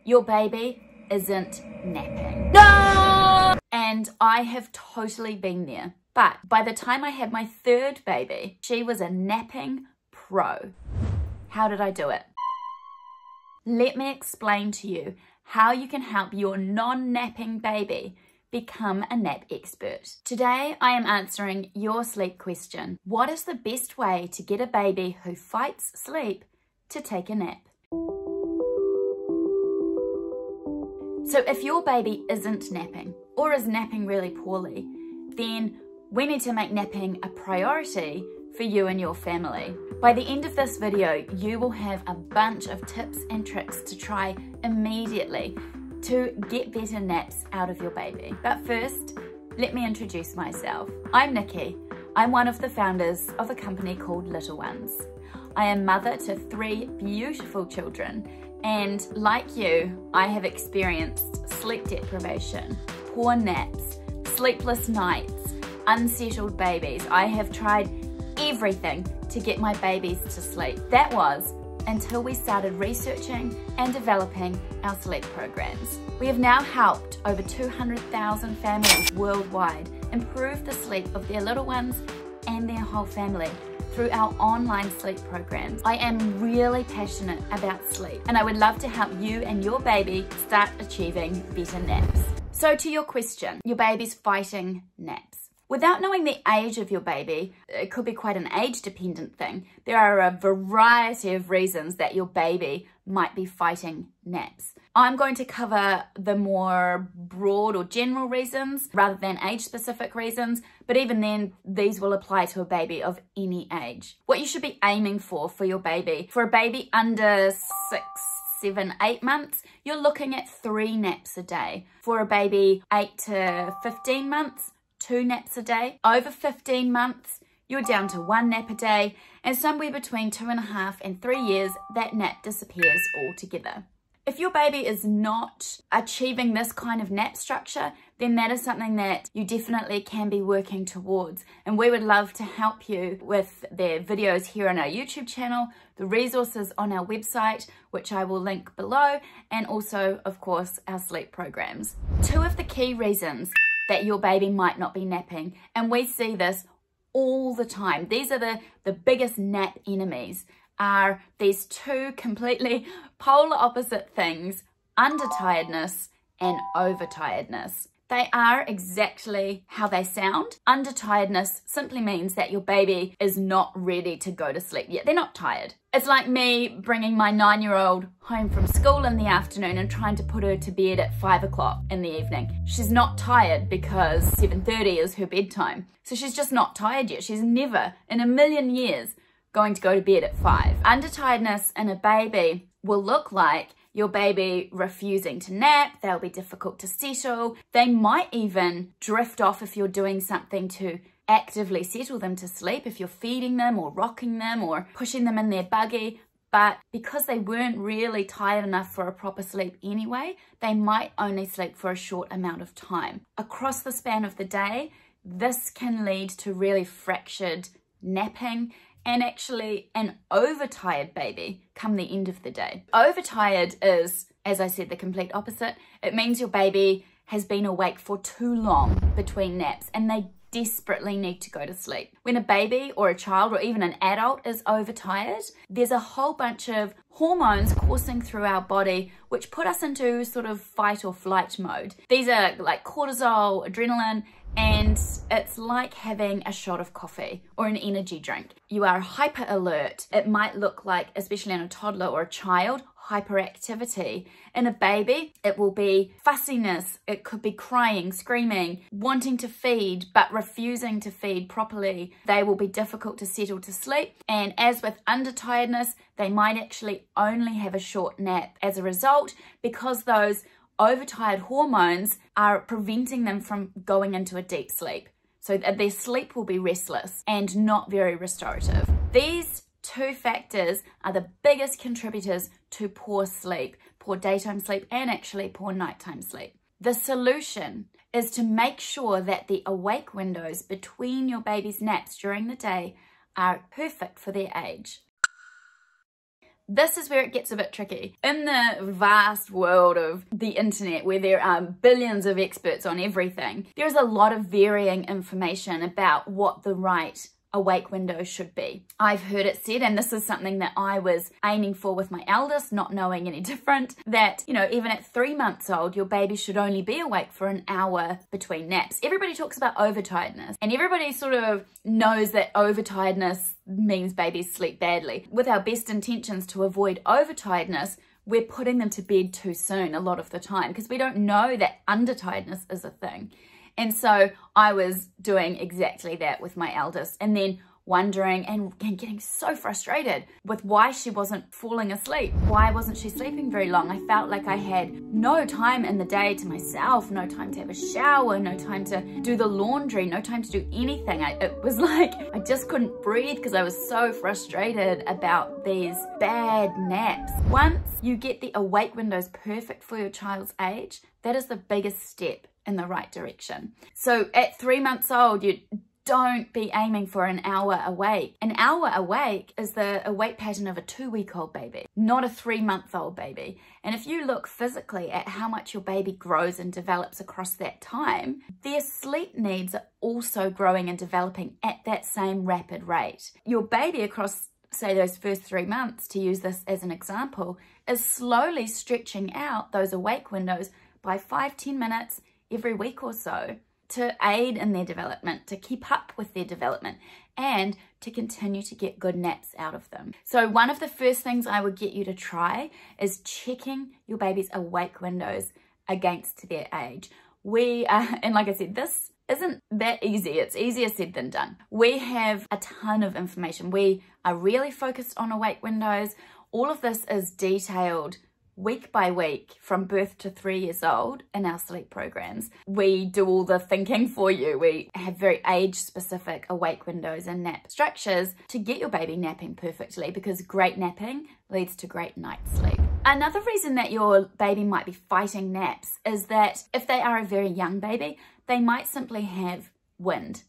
your baby isn't napping. No! And I have totally been there. But by the time I had my third baby, she was a napping pro. How did I do it? Let me explain to you how you can help your non-napping baby become a nap expert. Today, I am answering your sleep question. What is the best way to get a baby who fights sleep to take a nap? So if your baby isn't napping or is napping really poorly, then we need to make napping a priority for you and your family. By the end of this video, you will have a bunch of tips and tricks to try immediately to get better naps out of your baby. But first, let me introduce myself. I'm Nicky. I'm one of the founders of a company called Little Ones. I am mother to 3 beautiful children, and like you, I have experienced sleep deprivation, poor naps, sleepless nights, unsettled babies. I have tried everything to get my babies to sleep. That was until we started researching and developing our sleep programs. We have now helped over 200,000 families worldwide improve the sleep of their little ones and their whole family through our online sleep programs. I am really passionate about sleep, and I would love to help you and your baby start achieving better naps. So to your question, your baby's fighting naps. Without knowing the age of your baby, it could be quite an age-dependent thing. There are a variety of reasons that your baby might be fighting naps. I'm going to cover the more broad or general reasons rather than age-specific reasons, but even then, these will apply to a baby of any age. What you should be aiming for your baby, for a baby under 6, 7, 8 months, you're looking at 3 naps a day. For a baby 8 to 15 months, 2 naps a day. Over 15 months, you're down to 1 nap a day, and somewhere between 2.5 and 3 years, that nap disappears altogether. If your baby is not achieving this kind of nap structure, then that is something that you definitely can be working towards. And we would love to help you with the videos here on our YouTube channel, the resources on our website, which I will link below, and also, of course, our sleep programs. 2 of the key reasons that your baby might not be napping, and we see this all the time. These are the biggest nap enemies, are these 2 completely polar opposite things: undertiredness and overtiredness. They are exactly how they sound. Undertiredness simply means that your baby is not ready to go to sleep yet. They're not tired. It's like me bringing my 9-year-old home from school in the afternoon and trying to put her to bed at 5 o'clock in the evening. She's not tired because 7:30 is her bedtime. So she's just not tired yet. She's never in a million years going to go to bed at 5. Undertiredness in a baby will look like your baby refusing to nap. They'll be difficult to settle. They might even drift off if you're doing something to actively settle them to sleep, if you're feeding them or rocking them or pushing them in their buggy. But because they weren't really tired enough for a proper sleep anyway, they might only sleep for a short amount of time. Across the span of the day, this can lead to really fractured napping and actually an overtired baby come the end of the day. Overtired is, as I said, the complete opposite. It means your baby has been awake for too long between naps and they desperately need to go to sleep. When a baby or a child or even an adult is overtired, there's a whole bunch of hormones coursing through our body which put us into sort of fight or flight mode. These are like cortisol, adrenaline, and it's like having a shot of coffee or an energy drink. You are hyper alert. It might look like, especially in a toddler or a child, hyperactivity. In a baby, it will be fussiness. It could be crying, screaming, wanting to feed, but refusing to feed properly. They will be difficult to settle to sleep. And as with undertiredness, they might actually only have a short nap as a result, because those overtired hormones are preventing them from going into a deep sleep. So their sleep will be restless and not very restorative. These 2 factors are the biggest contributors to poor sleep, poor daytime sleep, and actually poor nighttime sleep. The solution is to make sure that the awake windows between your baby's naps during the day are perfect for their age. this is where it gets a bit tricky. In the vast world of the internet, where there are billions of experts on everything, there's a lot of varying information about what the right awake window should be. I've heard it said, and this is something that I was aiming for with my eldest, not knowing any different, that, you know, even at 3 months old, your baby should only be awake for an hour between naps. Everybody talks about overtiredness, and everybody sort of knows that overtiredness means babies sleep badly. With our best intentions to avoid overtiredness, we're putting them to bed too soon a lot of the time because we don't know that undertiredness is a thing. And so I was doing exactly that with my eldest, and then wondering and getting so frustrated with why she wasn't falling asleep. Why wasn't she sleeping very long? I felt like I had no time in the day to myself, no time to have a shower, no time to do the laundry, no time to do anything. It was like I just couldn't breathe because I was so frustrated about these bad naps. Once you get the awake windows perfect for your child's age, that is the biggest step in the right direction. So at 3 months old, you don't be aiming for an hour awake. An hour awake is the awake pattern of a 2-week-old baby, not a 3-month-old baby. And if you look physically at how much your baby grows and develops across that time, their sleep needs are also growing and developing at that same rapid rate. Your baby across, say, those first 3 months, to use this as an example, is slowly stretching out those awake windows by 5-10 minutes every week or so to aid in their development, to keep up with their development, and to continue to get good naps out of them. So one of the first things I would get you to try is checking your baby's awake windows against their age. And like I said, this isn't that easy. It's easier said than done. We have a ton of information. We are really focused on awake windows. All of this is detailed week by week from birth to 3 years old in our sleep programs. We do all the thinking for you. We have very age specific awake windows and nap structures to get your baby napping perfectly, because great napping leads to great night sleep. Another reason that your baby might be fighting naps is that if they are a very young baby, they might simply have wind.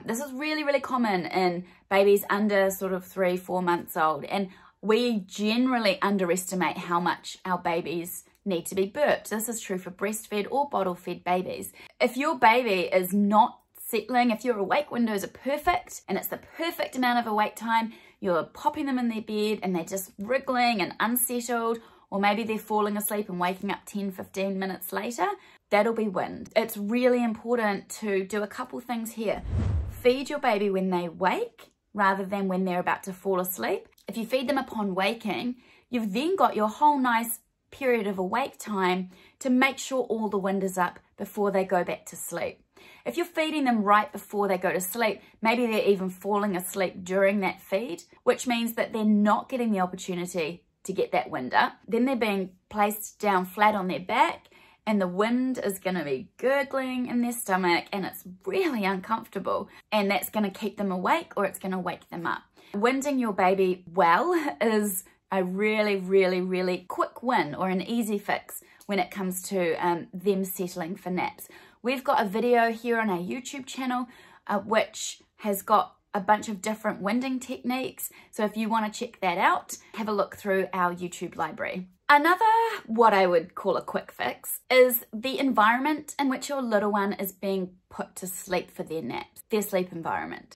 This is really, really common in babies under sort of 3-4 months old, and we generally underestimate how much our babies need to be burped. This is true for breastfed or bottle-fed babies. If your baby is not settling, if your awake windows are perfect and it's the perfect amount of awake time, you're popping them in their bed and they're just wriggling and unsettled, or maybe they're falling asleep and waking up 10-15 minutes later, that'll be wind. It's really important to do a couple things here. Feed your baby when they wake rather than when they're about to fall asleep. If you feed them upon waking, you've then got your whole nice period of awake time to make sure all the wind is up before they go back to sleep. If you're feeding them right before they go to sleep, maybe they're even falling asleep during that feed, which means that they're not getting the opportunity to get that wind up. Then they're being placed down flat on their back, and the wind is going to be gurgling in their stomach, and it's really uncomfortable, and that's going to keep them awake or it's going to wake them up. Winding your baby well is a really, really, really quick win or an easy fix when it comes to them settling for naps. We've got a video here on our YouTube channel which has got a bunch of different winding techniques. So if you want to check that out, have a look through our YouTube library. Another, what I would call a quick fix, is the environment in which your little one is being put to sleep for their naps, their sleep environment.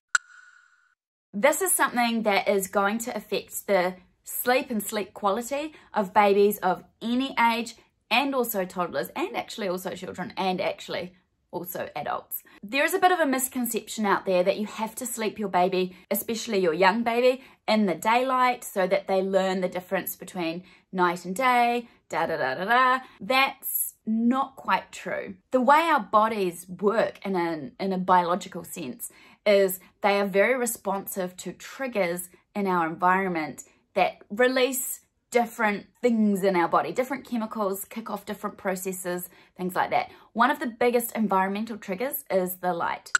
This is something that is going to affect the sleep and sleep quality of babies of any age, and also toddlers, and actually also children, and actually also adults. There is a bit of a misconception out there that you have to sleep your baby, especially your young baby, in the daylight so that they learn the difference between night and day, That's not quite true. The way our bodies work in a biological sense is they are very responsive to triggers in our environment that release different things in our body. Different chemicals kick off different processes, things like that. One of the biggest environmental triggers is the light.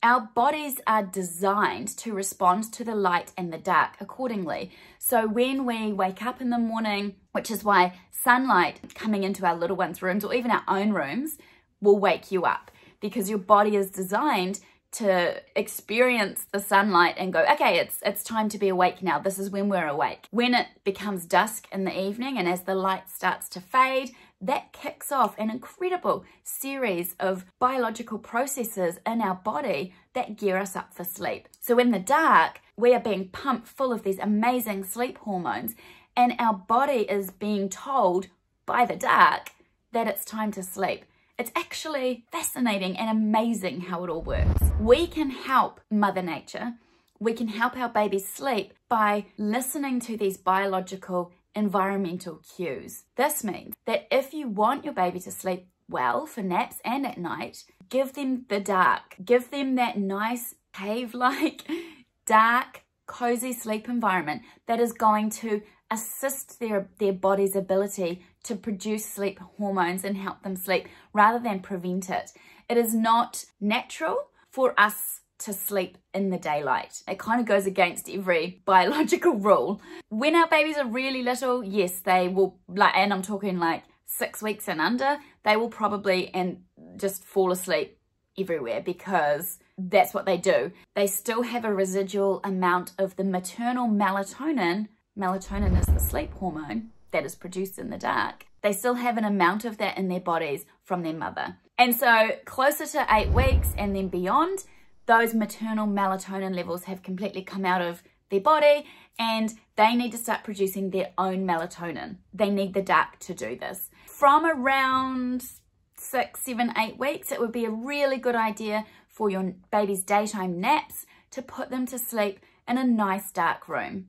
Our bodies are designed to respond to the light and the dark accordingly. So when we wake up in the morning, which is why sunlight coming into our little ones' rooms or even our own rooms will wake you up, because your body is designed to experience the sunlight and go, okay, it's time to be awake now. This is when we're awake. When it becomes dusk in the evening and as the light starts to fade, that kicks off an incredible series of biological processes in our body that gear us up for sleep. So in the dark, we are being pumped full of these amazing sleep hormones, and our body is being told by the dark that it's time to sleep. It's actually fascinating and amazing how it all works. We can help Mother Nature. We can help our babies sleep by listening to these biological environmental cues. This means that if you want your baby to sleep well for naps and at night, give them the dark. Give them that nice cave-like, dark, cozy sleep environment that is going to assist their body's ability to produce sleep hormones and help them sleep rather than prevent it. It is not natural for us to sleep in the daylight. It kind of goes against every biological rule. When our babies are really little, yes, they will, and I'm talking like 6 weeks and under, they will probably and just fall asleep everywhere because that's what they do. They still have a residual amount of the maternal melatonin. Melatonin is the sleep hormone that is produced in the dark. They still have an amount of that in their bodies from their mother. And so closer to 8 weeks and then beyond, those maternal melatonin levels have completely come out of their body and they need to start producing their own melatonin. They need the dark to do this. From around 6, 7, 8 weeks, it would be a really good idea for your baby's daytime naps to put them to sleep in a nice dark room.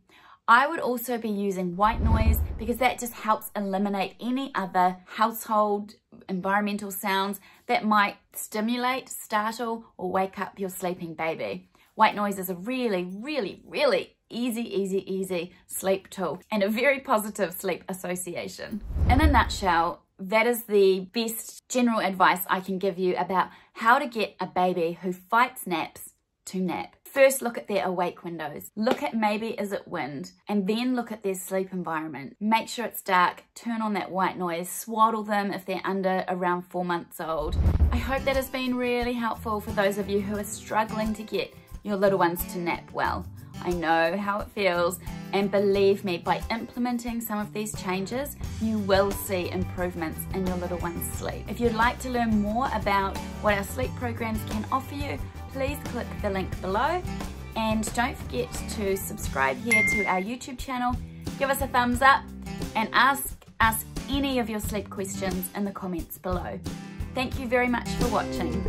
I would also be using white noise because that just helps eliminate any other household environmental sounds that might stimulate, startle, or wake up your sleeping baby. White noise is a really, really, really easy sleep tool and a very positive sleep association. In a nutshell, that is the best general advice I can give you about how to get a baby who fights naps to nap. First, look at their awake windows. Look at maybe is it wind, and then look at their sleep environment. Make sure it's dark, turn on that white noise, swaddle them if they're under around 4 months old. I hope that has been really helpful for those of you who are struggling to get your little ones to nap well. I know how it feels, and believe me, by implementing some of these changes, you will see improvements in your little one's sleep. If you'd like to learn more about what our sleep programs can offer you, please click the link below, and don't forget to subscribe here to our YouTube channel, give us a thumbs up, and ask us any of your sleep questions in the comments below. Thank you very much for watching.